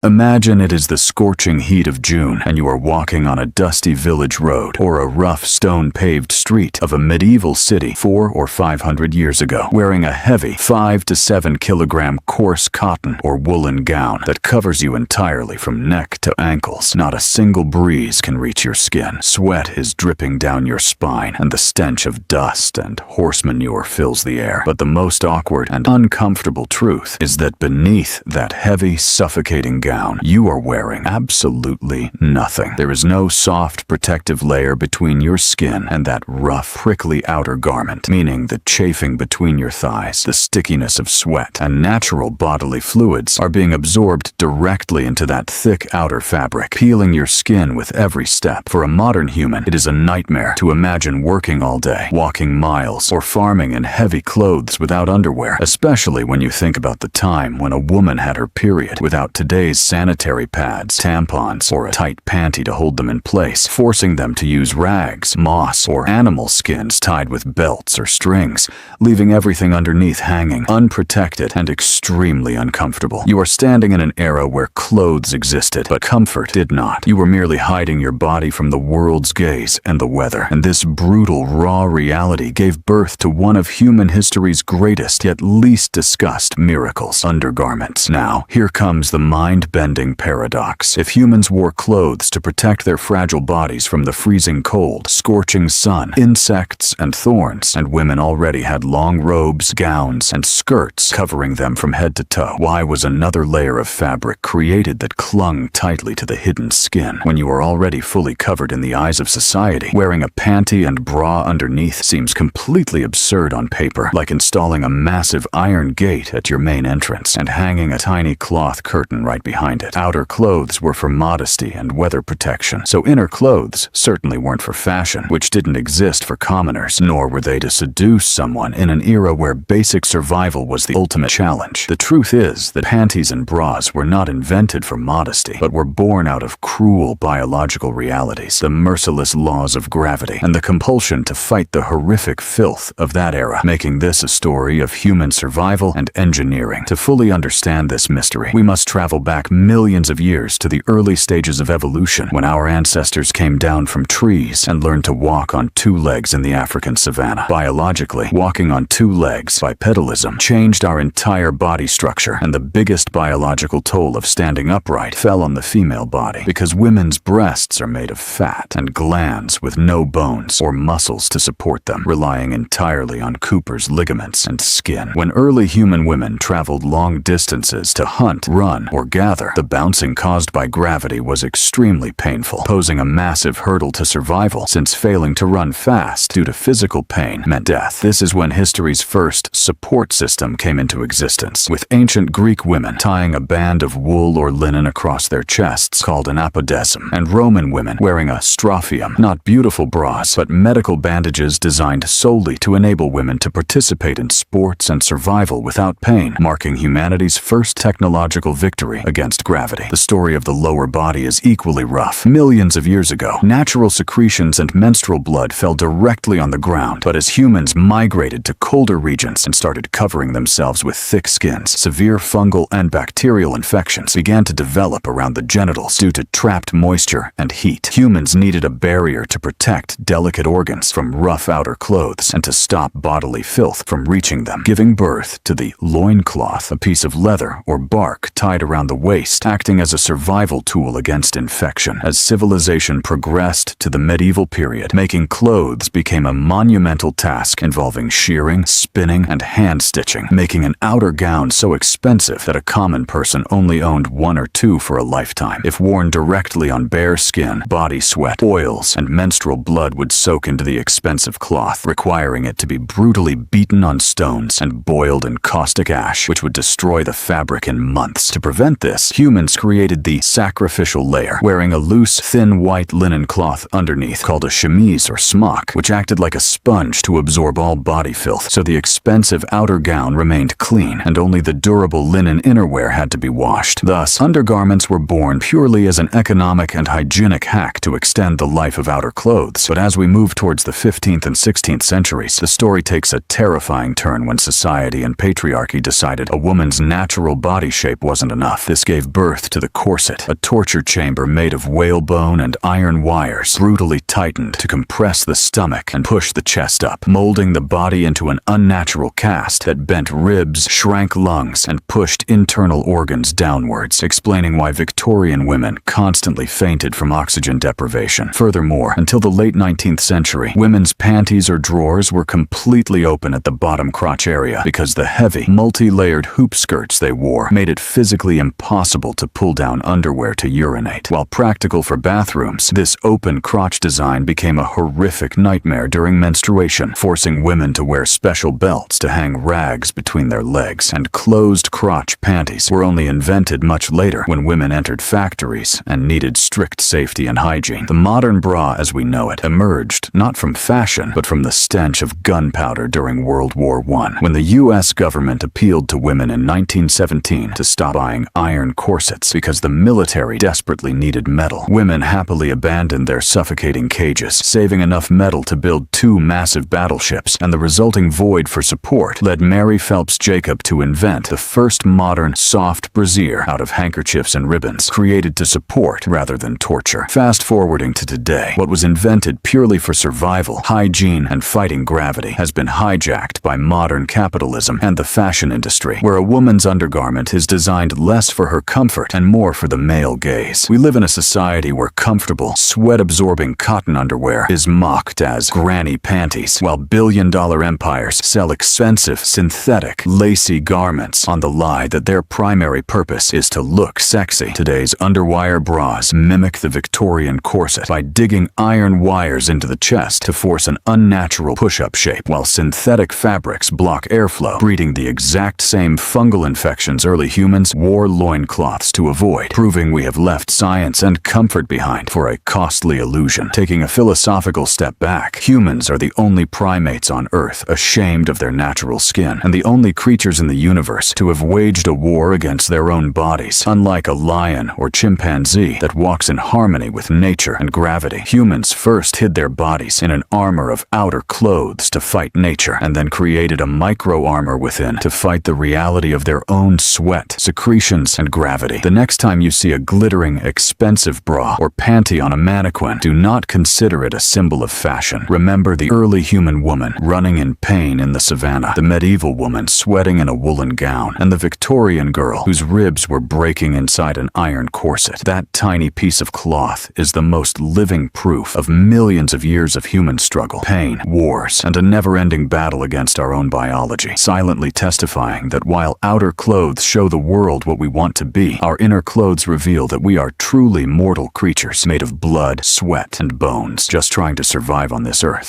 Imagine it is the scorching heat of June and you are walking on a dusty village road or a rough stone-paved street of a medieval city 400 or 500 years ago, wearing a heavy 5 to 7 kilogram coarse cotton or woolen gown that covers you entirely from neck to ankles. Not a single breeze can reach your skin. Sweat is dripping down your spine and the stench of dust and horse manure fills the air. But the most awkward and uncomfortable truth is that beneath that heavy, suffocating gown, you are wearing absolutely nothing. There is no soft protective layer between your skin and that rough, prickly outer garment, meaning the chafing between your thighs, the stickiness of sweat, and natural bodily fluids are being absorbed directly into that thick outer fabric, peeling your skin with every step. For a modern human, it is a nightmare to imagine working all day, walking miles, or farming in heavy clothes without underwear, especially when you think about the time when a woman had her period without today's sanitary pads, tampons, or a tight panty to hold them in place, forcing them to use rags, moss, or animal skins tied with belts or strings, leaving everything underneath hanging, unprotected and extremely uncomfortable. You are standing in an era where clothes existed, but comfort did not. You were merely hiding your body from the world's gaze and the weather, and this brutal, raw reality gave birth to one of human history's greatest yet least discussed miracles: undergarments. Now, here comes the mind-bending paradox. If humans wore clothes to protect their fragile bodies from the freezing cold, scorching sun, insects, and thorns, and women already had long robes, gowns, and skirts covering them from head to toe, why was another layer of fabric created that clung tightly to the hidden skin? When you are already fully covered in the eyes of society, wearing a panty and bra underneath seems completely absurd on paper, like installing a massive iron gate at your main entrance and hanging a tiny cloth curtain right behind it. Outer clothes were for modesty and weather protection, so inner clothes certainly weren't for fashion, which didn't exist for commoners, nor were they to seduce someone in an era where basic survival was the ultimate challenge. The truth is that panties and bras were not invented for modesty, but were born out of cruel biological realities, the merciless laws of gravity, and the compulsion to fight the horrific filth of that era, making this a story of human survival and engineering. To fully understand this mystery, we must travel back millions of years to the early stages of evolution, when our ancestors came down from trees and learned to walk on two legs in the African savanna. Biologically, walking on two legs, bipedalism, changed our entire body structure, and the biggest biological toll of standing upright fell on the female body, because women's breasts are made of fat and glands with no bones or muscles to support them, relying entirely on Cooper's ligaments and skin. When early human women traveled long distances to hunt, run, or gather, the bouncing caused by gravity was extremely painful, posing a massive hurdle to survival, since failing to run fast due to physical pain meant death. This is when history's first support system came into existence, with ancient Greek women tying a band of wool or linen across their chests called an apodesum, and Roman women wearing a strophium, not beautiful bras, but medical bandages designed solely to enable women to participate in sports and survival without pain, marking humanity's first technological victory against gravity. The story of the lower body is equally rough. Millions of years ago, natural secretions and menstrual blood fell directly on the ground, but as humans migrated to colder regions and started covering themselves with thick skins, severe fungal and bacterial infections began to develop around the genitals due to trapped moisture and heat. Humans needed a barrier to protect delicate organs from rough outer clothes and to stop bodily filth from reaching them, giving birth to the loincloth, a piece of leather or bark tied around the waist, acting as a survival tool against infection. As civilization progressed to the medieval period, making clothes became a monumental task involving shearing, spinning, and hand-stitching, making an outer gown so expensive that a common person only owned one or two for a lifetime. If worn directly on bare skin, body sweat, oils, and menstrual blood would soak into the expensive cloth, requiring it to be brutally beaten on stones and boiled in caustic ash, which would destroy the fabric in months. To prevent this, humans created the sacrificial layer, wearing a loose, thin white linen cloth underneath called a chemise or smock, which acted like a sponge to absorb all body filth, so the expensive outer gown remained clean, and only the durable linen innerwear had to be washed. Thus, undergarments were born purely as an economic and hygienic hack to extend the life of outer clothes. But as we move towards the 15th and 16th centuries, the story takes a terrifying turn when society and patriarchy decided a woman's natural body shape wasn't enough. This gave birth to the corset, a torture chamber made of whalebone and iron wires, brutally tightened to compress the stomach and push the chest up, molding the body into an unnatural cast that bent ribs, shrank lungs, and pushed internal organs downwards, explaining why Victorian women constantly fainted from oxygen deprivation. Furthermore, until the late 19th century, women's panties or drawers were completely open at the bottom crotch area because the heavy, multi-layered hoop skirts they wore made it physically impossible to pull down underwear to urinate. While practical for bathrooms, this open crotch design became a horrific nightmare during menstruation, forcing women to wear special belts to hang rags between their legs, and closed crotch panties were only invented much later when women entered factories and needed strict safety and hygiene. The modern bra as we know it emerged not from fashion, but from the stench of gunpowder during World War I, when the U.S. government appealed to women in 1917 to stop buying iron corsets because the military desperately needed metal. Women happily abandoned their suffocating cages, saving enough metal to build 2 massive battleships, and the resulting void for support led Mary Phelps Jacob to invent the first modern soft brassiere out of handkerchiefs and ribbons, created to support rather than torture. Fast forwarding to today, what was invented purely for survival, hygiene, and fighting gravity has been hijacked by modern capitalism and the fashion industry, where a woman's undergarment is designed less for her comfort and more for the male gaze. We live in a society where comfortable, sweat-absorbing cotton underwear is mocked as granny panties, while billion-dollar empires sell expensive, synthetic, lacy garments on the lie that their primary purpose is to look sexy. Today's underwire bras mimic the Victorian corset by digging iron wires into the chest to force an unnatural push-up shape, while synthetic fabrics block airflow, breeding the exact same fungal infections early humans wore loincloths to avoid, proving we have left science and comfort behind for a costly illusion. Taking a philosophical step back, humans are the only primates on Earth ashamed of their natural skin, and the only creatures in the universe to have waged a war against their own bodies. Unlike a lion or chimpanzee that walks in harmony with nature and gravity, humans first hid their bodies in an armor of outer clothes to fight nature, and then created a micro-armor within to fight the reality of their own sweat, secretions, and gravity. The next time you see a glittering, expensive bra or panty on a mannequin, do not consider it a symbol of fashion. Remember the early human woman running in pain in the savannah, the medieval woman sweating in a woolen gown, and the Victorian girl whose ribs were breaking inside an iron corset. That tiny piece of cloth is the most living proof of millions of years of human struggle, pain, wars, and a never-ending battle against our own biology, silently testifying that while outer clothes show the world what we want to be, our inner clothes reveal that we are truly mortal creatures made of blood, sweat, and bones, just trying to survive on this earth.